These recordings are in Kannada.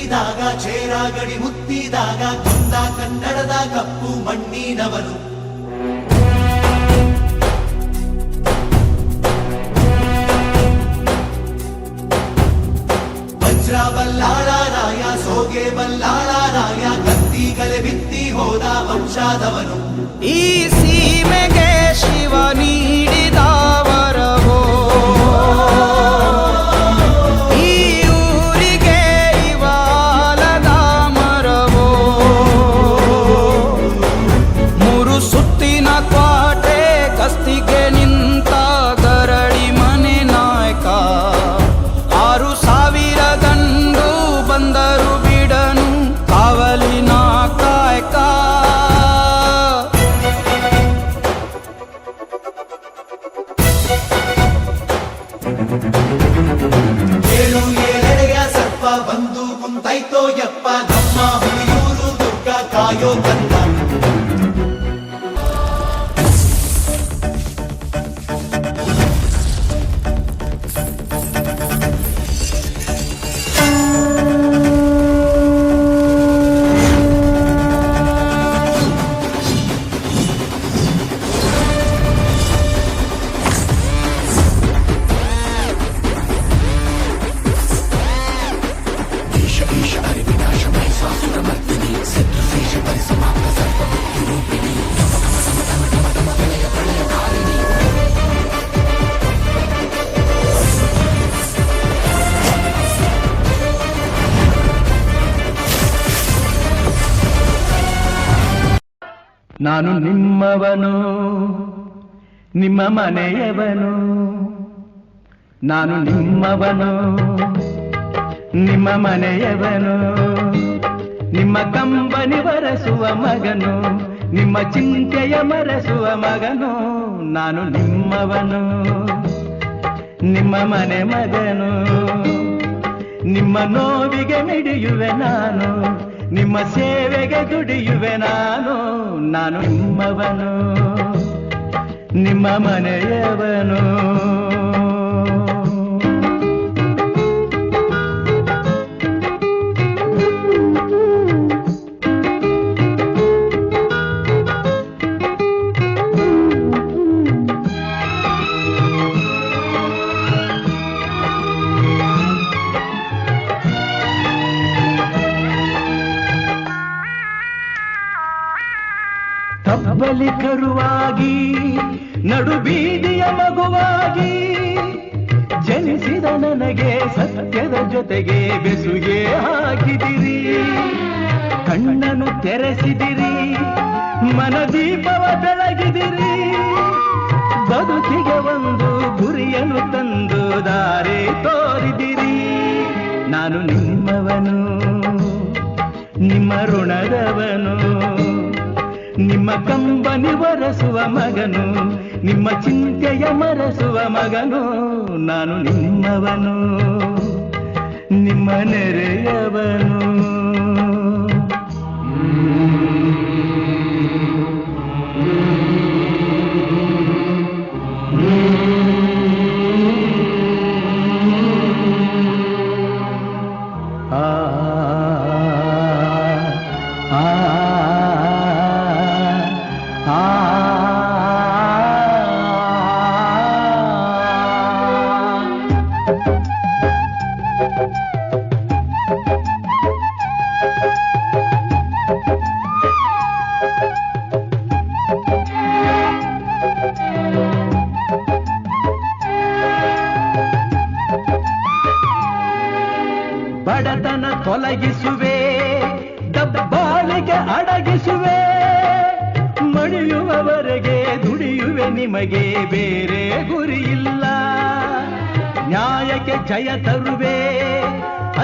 ಮೆತ್ತಿದಾಗ ಚೇರ ಗಡಿ ಮುತ್ತಿದಾಗ ಕೊಂದ ಕನ್ನಡದ ಕಪ್ಪು ಮಣ್ಣಿನವನು. ವಜ್ರ ಬಲ್ಲಾಳರಾಯ ಸೋಗೆ ಬಲ್ಲಾಳರಾಯ ಕತ್ತಿಗಲೆ ಬಿತ್ತಿ ಹೋದ ವಂಶಾದವನು. ಈ ಸೀಮೆಗೆ ಶಿವ ನೀಡಿದವರವೋ, ಈ ಊರಿಗೆ ಇವಾಲದ ಮರವೋ, ಮೂರು ಸುತ್ತಿನ ಕ್ವಾಟೆ ಗಸ್ತಿಗೆ ನಿಂತ ಗರಡಿ ಮನೆ ನಾಯಕ. 6,000 ಗಂಡು ಬಂದರು ಬಿಡನು ಕಾವಲಿನ ಕಾಯಕ. ಏಳು ಏಳೆಡೆಯ ಸರ್ಪ ಬಂದು ಕುಂತೈತೋ ಯಪ್ಪ, ನಮ್ಮ ಹುಲಿಯೂರು ದುರ್ಗ ಕಾಯೋ ಕಂದ. ನಾನು ನಿಮ್ಮವನು, ನಿಮ್ಮ ಮನೆಯವನು. ನಾನು ನಿಮ್ಮವನು, ನಿಮ್ಮ ಮನೆಯವನು. ನಿಮ್ಮ ಕಂಬನಿ ಬರೆಸುವ ಮಗನು, ನಿಮ್ಮ ಚಿಂತೆಯ ಮರೆಸುವ ಮಗನು. ನಾನು ನಿಮ್ಮವನು, ನಿಮ್ಮ ಮನೆ ಮಗನು. ನಿಮ್ಮ ನೋವಿಗೆ ಮಿಡಿಯುವೆ ನಾನು, ನಿಮ್ಮ ಸೇವೆಗೆ ದುಡಿಯುವೆ ನಾನು. ನಾನು ನಿಮ್ಮವನು, ನಿಮ್ಮ ಮನೆಯವನು. ತಬ್ಬಲಿ ಕರುವಾಗಿ ನಡು ಬೀದಿಯ ಮಗುವಾಗಿ ಜನಿಸಿದ ನನಗೆ ಸತ್ಯದ ಜೊತೆಗೆ ಬೆಸುಗೆ ಹಾಕಿದಿರಿ. ಕಣ್ಣನ್ನು ತೆರೆಸಿದಿರಿ, ಮನದೀಪವ ಬೆಳಗಿದಿರಿ. ಬದುಕಿಗೆ ಒಂದು ಗುರಿಯನ್ನು ತಂದು ದಾರಿ ತೋರಿದಿರಿ. ನಾನು ನಿಮ್ಮವನು, ನಿಮ್ಮ ಋಣದವನು. ನಿಮ್ಮ ಕಂಬನಿ ಒರೆಸುವ ಮಗನು, ನಿಮ್ಮ ಚಿಂತೆಯ ಮರೆಸುವ ಮಗನು. ನಾನು ನಿಮ್ಮವನು, ನಿಮ್ಮ ನೆರೆಯವನು. ಬಡತನ ತೊಲಗಿಸುವೆ, ದಬ್ಬಾಳಿಗೆ ಅಡಗಿಸುವೆ. ಮಡಿಯುವವರೆಗೆ ದುಡಿಯುವೆ, ನಿಮಗೆ ಬೇರೆ ಗುರಿಯಿಲ್ಲ. ನ್ಯಾಯಕ್ಕೆ ಜಯ ತರುವೆ,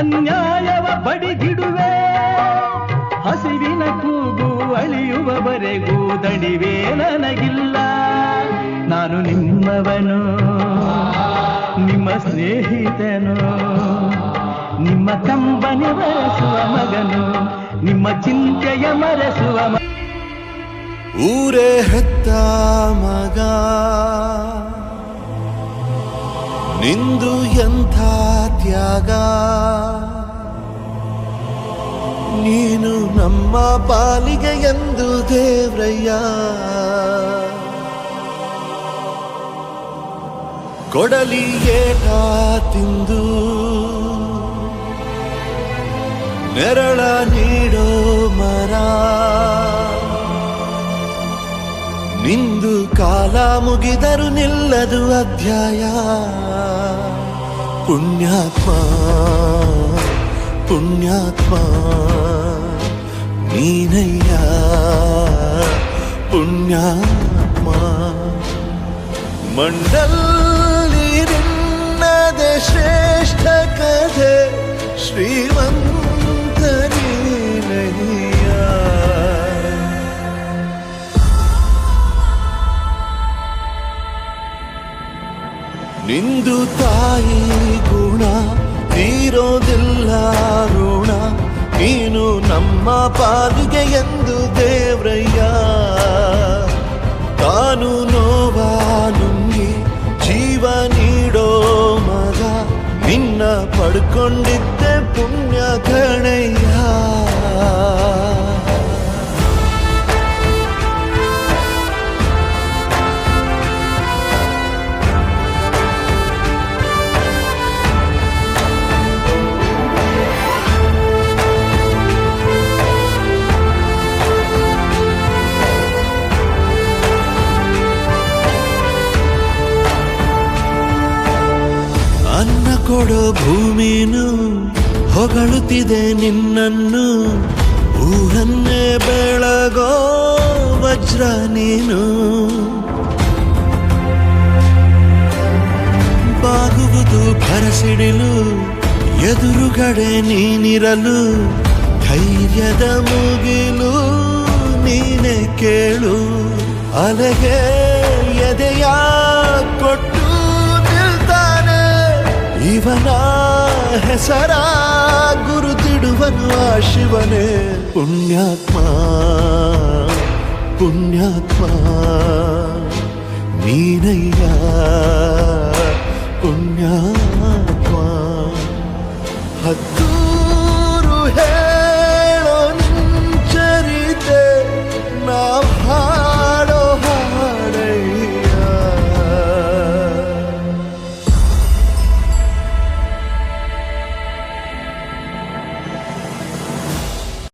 ಅನ್ಯಾಯವ ಬಡಿಗಿಡುವೆ. ಹಸಿವಿನ ಕೂಗು ಅಳಿಯುವವರೆಗೂ ದಣಿವೆ ನನಗಿಲ್ಲ. ನಾನು ನಿಮ್ಮವನು, ನಿಮ್ಮ ಸ್ನೇಹಿತನು. ನಿಮ್ಮ ಕಂಬನಿ ಬರೆಸುವ ಮಗನು, ನಿಮ್ಮ ಚಿಂತೆಯ ಮರೆಸುವ ಊರೇ ಹೆತ್ತ ಮಗ ನಿಂದು ಎಂಥ ತ್ಯಾಗ. ನೀನು ನಮ್ಮ ಪಾಲಿಗೆ ಎಂದು ದೇವ್ರಯ್ಯ ಕೊಡಲಿ ಏಟ ತಿಂದು ನೆರಳ ನೀಡೋ ಮರ ನಿಂದು ಕಾಲ ಮುಗಿದರು ನಿಲ್ಲದು ಅಧ್ಯಾಯ ಪುಣ್ಯಾತ್ಮ ಪುಣ್ಯಾತ್ಮ ನೀನಯ್ಯ ಪುಣ್ಯಾತ್ಮ ಮಂಡಲ್ಲಿ ನಿನ್ನದೆ ಶ್ರೇಷ್ಠ ಕಥೆ ಶ್ರೀಮಂತ ನೀನಯ್ಯ ನಿಂದು ತಾಯಿ ಗುಣ ತೀರೋದಿಲ್ಲ ಋಣ ನೀನು ನಮ್ಮ ಪಾಲಿಗೆ ಎಂದು ದೇವ್ರಯ್ಯ ತಾನು ನೋವ ನುಂಗಿ ಜೀವ ನೀಡೋ ಮಗ ನಿನ್ನ ಪಡ್ಕೊಂಡಿದ್ದೆ ಪುಣ್ಯ ಗಣಯ್ಯ ಅನ್ನ ಕೊಡೋ ಭೂಮಿನು ಹೊಗಳುತ್ತಿದೆ ನಿನ್ನನ್ನು ಊರನ್ನೇ ಬೆಳಗೋ ವಜ್ರ ನೀನು ಬಾಗುವುದು ಭರಸಿಡಿಲು ಎದುರುಗಡೆ ನೀನಿರಲು ಧೈರ್ಯದ ಮುಗಿಲು ನೀನೆ ಕೇಳು ಅಲೆಗೆ ಎದೆಯ ಕೊಟ್ಟು ಇವನ ಹೆಸರ ಗುರುತಿಡುವನು ಆ ಶಿವನೇ ಪುಣ್ಯಾತ್ಮ ಪುಣ್ಯಾತ್ಮ ನೀನಯ್ಯ ಪುಣ್ಯಾತ್ಮ